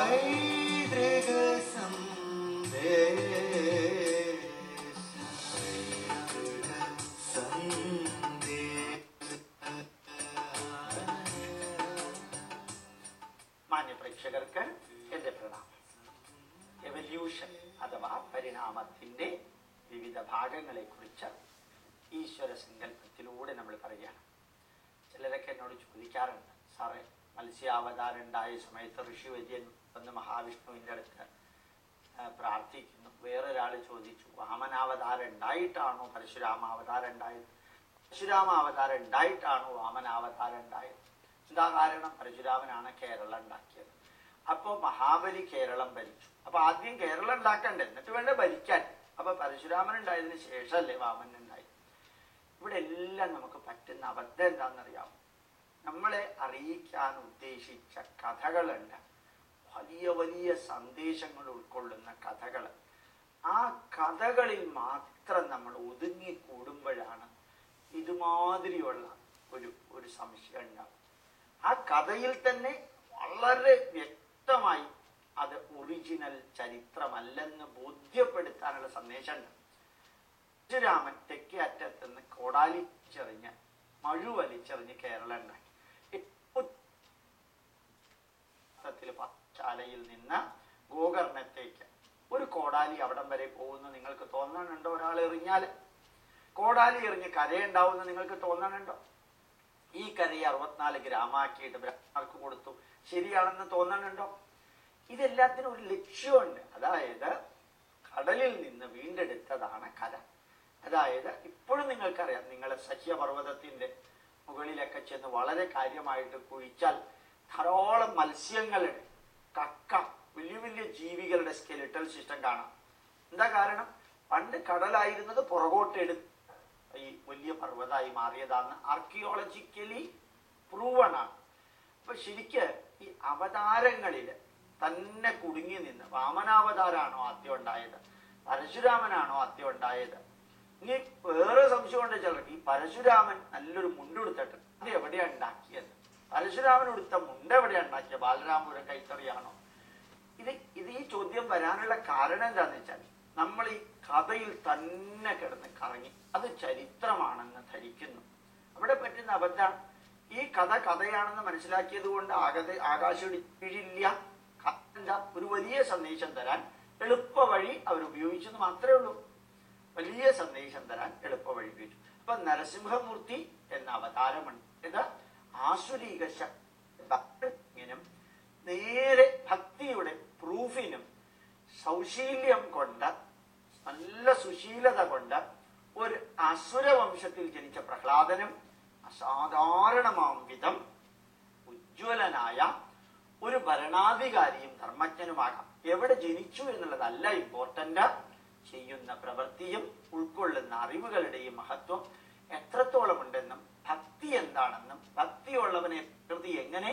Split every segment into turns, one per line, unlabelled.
മാന്യ പ്രേക്ഷകർക്ക് എന്റെ പ്രണാമം. എവല്യൂഷൻ അഥവാ പരിണാമത്തിന്റെ വിവിധ ഭാഗങ്ങളെ കുറിച്ച് ഈശ്വര സങ്കല്പത്തിലൂടെ നമ്മൾ പറയുകയാണ്. ചിലരൊക്കെ എന്നോട് ചോദിക്കാറുണ്ട്, സാറേ, മത്സ്യാവതാരം ഉണ്ടായ സമയത്ത് ഋഷിവര്യൻ വന്ന് മഹാവിഷ്ണുവിൻ്റെ അടുത്ത് പ്രാർത്ഥിക്കുന്നു. വേറൊരാൾ ചോദിച്ചു, വാമനാവതാരം ഉണ്ടായിട്ടാണോ പരശുരാമാവതാരം ഉണ്ടായത്? പരശുരാമാവതാരം ഉണ്ടായിട്ടാണോ വാമനാവതാരം ഉണ്ടായത്? എന്താ കാരണം? പരശുരാമനാണ് കേരളം ഉണ്ടാക്കിയത്. അപ്പോൾ മഹാബലി കേരളം ഭരിച്ചു. അപ്പൊ ആദ്യം കേരളം ഉണ്ടാക്കണ്ടേ, എന്നിട്ട് വേണ്ട ഭരിക്കാൻ. അപ്പൊ പരശുരാമൻ ഉണ്ടായതിനു ശേഷമല്ലേ വാമൻ ഉണ്ടായി. ഇവിടെ എല്ലാം നമുക്ക് പറ്റുന്ന അബദ്ധം എന്താണെന്നറിയാമോ? നമ്മളെ അറിയിക്കാൻ ഉദ്ദേശിച്ച കഥകളുണ്ട്, വലിയ വലിയ സന്ദേശങ്ങൾ ഉൾക്കൊള്ളുന്ന കഥകൾ. ആ കഥകളിൽ മാത്രം നമ്മൾ ഒതുങ്ങിക്കൂടുമ്പോഴാണ് ഇതുമാതിരിയുള്ള ഒരു സംശയം ഉണ്ടാവും. ആ കഥയിൽ തന്നെ വളരെ വ്യക്തമായി അത് ഒറിജിനൽ ചരിത്രമല്ലെന്ന് ബോധ്യപ്പെടുത്താനുള്ള സന്ദേശമുണ്ട്. പരശുരാമൻ തെക്കേ അറ്റത്തുനിന്ന് കോടാലിച്ചെറിഞ്ഞ് മഴുവലിച്ചെറിഞ്ഞ് കേരളം ഉണ്ടാക്കി. പാഠശാലയിൽ നിന്ന് ഗോകർണത്തേക്ക് ഒരു കോടാലി അവിടം വരെ പോകുന്നു നിങ്ങൾക്ക് തോന്നണുണ്ടോ? ഒരാൾ എറിഞ്ഞാൽ കോടാലി എറിഞ്ഞ് കരയുണ്ടാവുമെന്ന് നിങ്ങൾക്ക് തോന്നണുണ്ടോ? ഈ കരയെ 64 ഗ്രാമാക്കിയിട്ട് ബ്രാഹ്മണർക്ക് കൊടുത്തു, ശരിയാണെന്ന് തോന്നണുണ്ടോ? ഇതെല്ലാത്തിനും ഒരു ലക്ഷ്യമുണ്ട്. അതായത് കടലിൽ നിന്ന് വീണ്ടെടുത്തതാണ് കര. അതായത് ഇപ്പോഴും നിങ്ങൾക്കറിയാം, നിങ്ങൾ സഹ്യപർവ്വതത്തിന്റെ മുകളിലൊക്കെ ചെന്ന് വളരെ കാര്യമായിട്ട് കുഴിച്ചാൽ ധാരാളം മത്സ്യങ്ങളുടെ, കക്ക, വലിയ വലിയ ജീവികളുടെ സ്കെലിറ്റൽ സിസ്റ്റം കാണാം. എന്താ കാരണം? പണ്ട് കടലായിരുന്നത് പുറകോട്ടെടുത്ത് ഈ വലിയ പർവ്വതമായി മാറിയതാണെന്ന് ആർക്കിയോളജിക്കലി പ്രൂവൺ ആണ്. അപ്പൊ ശരിക്ക് ഈ അവതാരങ്ങളിൽ തന്നെ കുടുങ്ങി നിന്ന് വാമനാവതാരാണോ ആദ്യം ഉണ്ടായത്, പരശുരാമനാണോ ആദ്യം ഉണ്ടായത്? ഇനി വേറെ സംശയമുണ്ട് ചിലർക്ക്, ഈ പരശുരാമൻ നല്ലൊരു മുണ്ടെടുത്തിട്ട് അത് എവിടെയാണ് ഉണ്ടാക്കിയത്? പരശുരാമൻ എടുത്ത മുണ്ട് എവിടെയാണ് ഉണ്ടാക്കിയത്? ബാലരാമപുരം കൈത്തറിയാണോ? ഇത് ഈ ചോദ്യം വരാനുള്ള കാരണം എന്താന്ന് വെച്ചാൽ, നമ്മൾ ഈ കഥയിൽ തന്നെ കിടന്ന് കറങ്ങി അത് ചരിത്രമാണെന്ന് ധരിക്കുന്നു. അവിടെ പറ്റുന്ന അബദ്ധം, ഈ കഥ കഥയാണെന്ന് മനസ്സിലാക്കിയത് കൊണ്ട് ആകാശം വീഴില്ല. എന്താ, ഒരു വലിയ സന്ദേശം തരാൻ എളുപ്പ വഴി അവരുപയോഗിച്ചെന്ന് മാത്രമേ ഉള്ളൂ. വലിയ സന്ദേശം തരാൻ എളുപ്പ വഴി ഉപയോഗിച്ചു. അപ്പൊ നരസിംഹമൂർത്തി എന്ന അവതാരമുണ്ട്. ഇത് ആസുരീക ശക്തിനും നേരെ ഭക്തിയുടെ പ്രൂഫിനും സൗശീല്യം കൊണ്ട്, നല്ല സുശീലത കൊണ്ട് ഒരു അസുരവംശത്തിൽ ജനിച്ച പ്രഹ്ലാദനും അസാധാരണമാം വിധം ഉജ്ജ്വലനായ ഒരു ഭരണാധികാരിയും ധർമ്മജ്ഞനുമാകാം. എവിടെ ജനിച്ചു എന്നുള്ളതല്ല ഇമ്പോർട്ടന്റ്, ചെയ്യുന്ന പ്രവൃത്തിയും ഉൾക്കൊള്ളുന്ന അറിവുകളുടെയും മഹത്വം എത്രത്തോളം ഉണ്ടെന്നും ഭക്തി എന്താണെന്നും ഭക്തിയുള്ളവനെ പ്രകൃതി എങ്ങനെ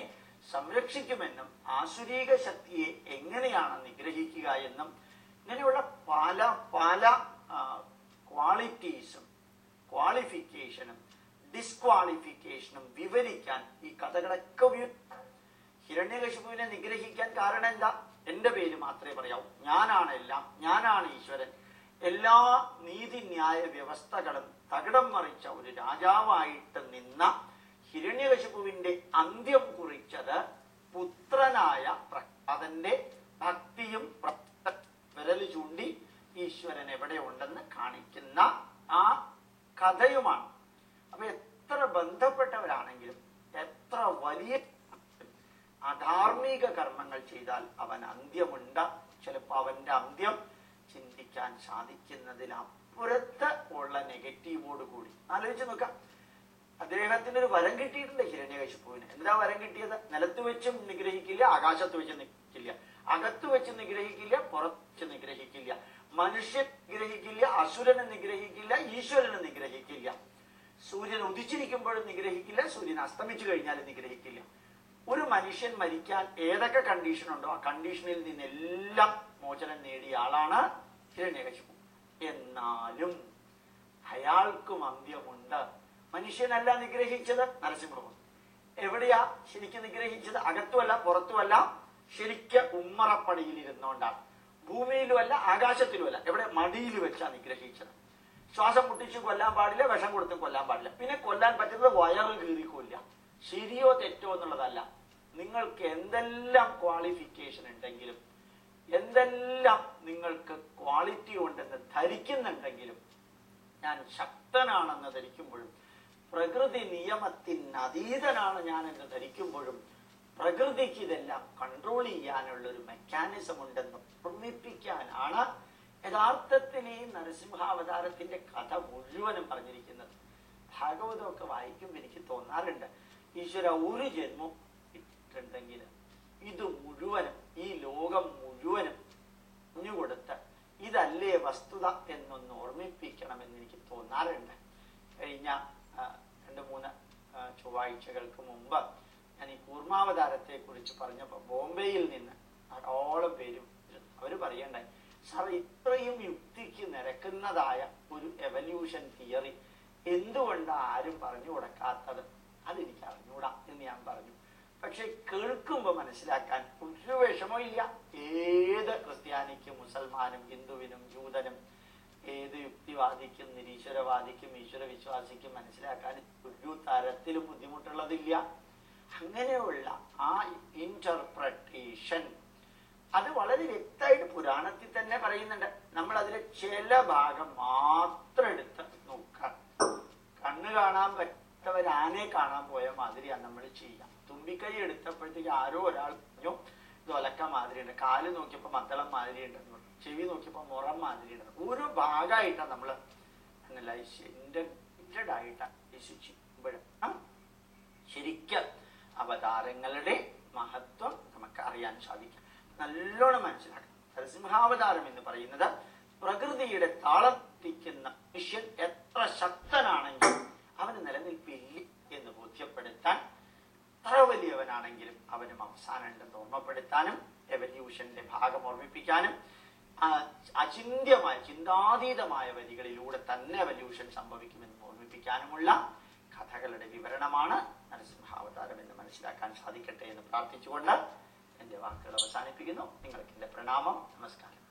സംരക്ഷിക്കുമെന്നും ആസുരീക ശക്തിയെ എങ്ങനെയാണ് നിഗ്രഹിക്കുക എന്നും ഇങ്ങനെയുള്ള പല പല ക്വാളിറ്റീസും ക്വാളിഫിക്കേഷനും ഡിസ്ക്വാളിഫിക്കേഷനും വിവരിക്കാൻ ഈ കഥകളൊക്കെ ഉപയോഗിക്കും. ഹിരണ്യകശിപുവിനെ നിഗ്രഹിക്കാൻ കാരണം എന്താ? എന്റെ പേര് മാത്രമേ പറയാവൂ, ഞാനാണ് എല്ലാം, ഞാനാണ് ഈശ്വരൻ. എല്ലാ നീതിന്യായ വ്യവസ്ഥകളും തകിടം മറിച്ച ഒരു രാജാവായിട്ട് നിന്ന ഹിരണ്യകശിപുവിന്റെ അന്ത്യം കുറിച്ചത് പുത്രനായ പ്രഹ്ലാദന്റെ ഭക്തിയും വിരല് ചൂണ്ടി ഈശ്വരൻ എവിടെ ഉണ്ടെന്ന് കാണിക്കുന്ന ആ കഥയുമാണ്. അപ്പൊ എത്ര ബന്ധപ്പെട്ടവരാണെങ്കിലും, എത്ര വലിയ അധാർമിക കർമ്മങ്ങൾ ചെയ്താൽ അവൻ അന്ത്യമുണ്ട്. ചിലപ്പോൾ അവന്റെ അന്ത്യം ചിന്തിക്കാൻ സാധിക്കുന്നതിനപ്പുറത്ത് ഉള്ള നെഗറ്റീവോട് കൂടി. ആലോചിച്ച് നോക്കാം, അദ്ദേഹത്തിന് ഒരു വരം കിട്ടിയിട്ടുണ്ട് ഹിരണ്യകശിപുവിന്. എന്താ വരം കിട്ടിയത്? നിലത്ത് വെച്ചും നിഗ്രഹിക്കില്ല, ആകാശത്ത് വെച്ച് നിഗ്രഹിക്കില്ല, അകത്ത് വെച്ച് നിഗ്രഹിക്കില്ല, പുറത്ത് വെച്ച് നിഗ്രഹിക്കില്ല, മനുഷ്യൻ നിഗ്രഹിക്കില്ല, അസുരനെ നിഗ്രഹിക്കില്ല, ഈശ്വരനെ നിഗ്രഹിക്കില്ല, സൂര്യൻ ഉദിച്ചിരിക്കുമ്പോഴും നിഗ്രഹിക്കില്ല, സൂര്യൻ അസ്തമിച്ചു കഴിഞ്ഞാലും നിഗ്രഹിക്കില്ല. ഒരു മനുഷ്യൻ മരിക്കാൻ ഏതൊക്കെ കണ്ടീഷൻ ഉണ്ടോ ആ കണ്ടീഷനിൽ നിന്നെല്ലാം മോചനം നേടിയ ആളാണ് ഹിരണ്യകശിപു. എന്നാലും അയാൾക്കും അന്ത്യമുണ്ട്. മനുഷ്യനല്ല നിഗ്രഹിച്ചത്, നരസിംഹമൂർത്തി. എവിടെയാ ശരിക്കും നിഗ്രഹിച്ചത്? അകത്തുമല്ല പുറത്തുമല്ല, ശരിക്കും ഉമ്മറപ്പടിയിൽ ഇരുന്നോണ്ടാണ്. ഭൂമിയിലുമല്ല ആകാശത്തിലുമല്ല, എവിടെ മടിയിൽ വെച്ചാണ് നിഗ്രഹിച്ചത്. ശ്വാസം മുട്ടിച്ച് കൊല്ലാൻ പാടില്ല, വിഷം കൊടുത്തും കൊല്ലാൻ പാടില്ല. പിന്നെ കൊല്ലാൻ പറ്റുന്നത് വയറ് കീറി കൊല്ല. ശരിയോ തെറ്റോ എന്നുള്ളതല്ല. നിങ്ങൾക്ക് എന്തെല്ലാം ക്വാളിഫിക്കേഷൻ ഉണ്ടെങ്കിലും, എന്തെല്ലാം നിങ്ങൾക്ക് ക്വാളിറ്റി ഉണ്ടെന്ന് ധരിക്കുന്നുണ്ടെങ്കിലും, ഞാൻ ശക്തനാണെന്ന് ധരിക്കുമ്പോഴും, പ്രകൃതി നിയമത്തിന് അതീതനാണ് ഞാൻ എന്ന് ധരിക്കുമ്പോഴും, പ്രകൃതിക്ക് ഇതെല്ലാം കൺട്രോൾ ചെയ്യാനുള്ള ഒരു മെക്കാനിസം ഉണ്ടെന്ന് ഓർമ്മിപ്പിക്കാനാണ് യഥാർത്ഥത്തിൽ ഈ നരസിംഹാവതാരത്തിന്റെ കഥ മുഴുവനും പറഞ്ഞിരിക്കുന്നത്. ഭാഗവതമൊക്കെ വായിക്കുമ്പോൾ എനിക്ക് തോന്നാറുണ്ട്, ഈശ്വര ഒരു ജന്മം ഇട്ടുണ്ടെങ്കിൽ ഇത് മുഴുവനും, ഈ ലോകം മുഴുവനും പറഞ്ഞുകൊടുത്ത് ഇതല്ലേ വസ്തുത എന്നൊന്ന് ഓർമ്മിപ്പിക്കണമെന്ന് എനിക്ക് തോന്നാറുണ്ട്. കഴിഞ്ഞ 2-3 ചൊവ്വാഴ്ചകൾക്ക് മുമ്പ് ഞാൻ ഈ കൂർമാവതാരത്തെ കുറിച്ച് പറഞ്ഞപ്പോൾ ബോംബെയിൽ നിന്ന് ധാരാളം പേര് അവര് പറയണ്ടായി, സാർ ഇത്രയും യുക്തിക്ക് നിരക്കുന്നതായ ഒരു എവല്യൂഷൻ തിയറി എന്തുകൊണ്ടാണ് ആരും പറഞ്ഞു കൊടുക്കാത്തത്? അതെനിക്ക് അറിഞ്ഞൂടാ എന്ന് ഞാൻ പറഞ്ഞു. പക്ഷെ കേൾക്കുമ്പോൾ മനസ്സിലാക്കാൻ ഒരു വിഷമവും ഇല്ല. ഏത് ക്രിസ്ത്യാനിക്കും മുസൽമാനും ഹിന്ദുവിനും ജൂതനും ഏത് യുക്തിവാദിക്കും നിരീശ്വരവാദിക്കും ഈശ്വര വിശ്വാസിക്കും മനസ്സിലാക്കാൻ ഒരു തരത്തിലും ബുദ്ധിമുട്ടുള്ളതില്ല. അങ്ങനെയുള്ള ആ ഇന്റർപ്രട്ടേഷൻ അത് വളരെ വ്യക്തമായിട്ട് പുരാണത്തിൽ തന്നെ പറയുന്നുണ്ട്. നമ്മൾ അതിലെ ചില ഭാഗം മാത്രം എടുത്ത് നോക്കാം. കണ്ണ് കാണാൻ പറ്റവർ ആനയെ കാണാൻ പോയ മാതിരിയാണ് നമ്മൾ ചെയ്യാം. തുമ്പിക്കൈ എടുത്തപ്പോഴത്തേക്ക് ആരോ ഒരാൾ പറഞ്ഞു ഇത് ഒലക്ക മാതിരിയുണ്ട്, കാല് നോക്കിയപ്പോ മത്തളം മാതിരി ഉണ്ടെന്ന് പറഞ്ഞു, ചെവി നോക്കിയപ്പോ മുറം മാതിരി ഉണ്ടെന്ന്. ഓരോ ഭാഗമായിട്ടാണ് നമ്മൾ അനലൈസ് ഇന്റഗ്രേറ്റഡ് ആയിട്ട് അന്വേഷിച്ചുമ്പോഴാണ് ശരിക്കും അവതാരങ്ങളുടെ മഹത്വം നമുക്ക് അറിയാൻ സാധിക്കും. നല്ലോണം മനസ്സിലാക്കണം. നരസിംഹാവതാരം എന്ന് പറയുന്നത് പ്രകൃതിയുടെ താളത്തിക്കുന്ന മനുഷ്യൻ എത്ര ശക്തനാണെങ്കിലും അവന് നിലനിൽപ്പില്ല എന്ന് ബോധ്യപ്പെടുത്താൻ, എത്ര വലിയവനാണെങ്കിലും അവനും അവസാനം ഉണ്ടെന്ന് ഓർമ്മപ്പെടുത്താനും, എവല്യൂഷന്റെ ഭാഗം ഓർമ്മിപ്പിക്കാനും, അചിന്ത്യമായ ചിന്താതീതമായ വരികളിലൂടെ തന്നെ എവല്യൂഷൻ സംഭവിക്കുമെന്ന് ഓർമ്മിപ്പിക്കാനുമുള്ള കഥകളുടെ വിവരണമാണ് നരസിംഹാവതാരം എന്ന് മനസ്സിലാക്കാൻ സാധിക്കട്ടെ എന്ന് പ്രാർത്ഥിച്ചുകൊണ്ട് എന്റെ വാക്കുകൾ അവസാനിപ്പിക്കുന്നു. നിങ്ങൾക്ക് എന്റെ പ്രണാമം, നമസ്കാരം.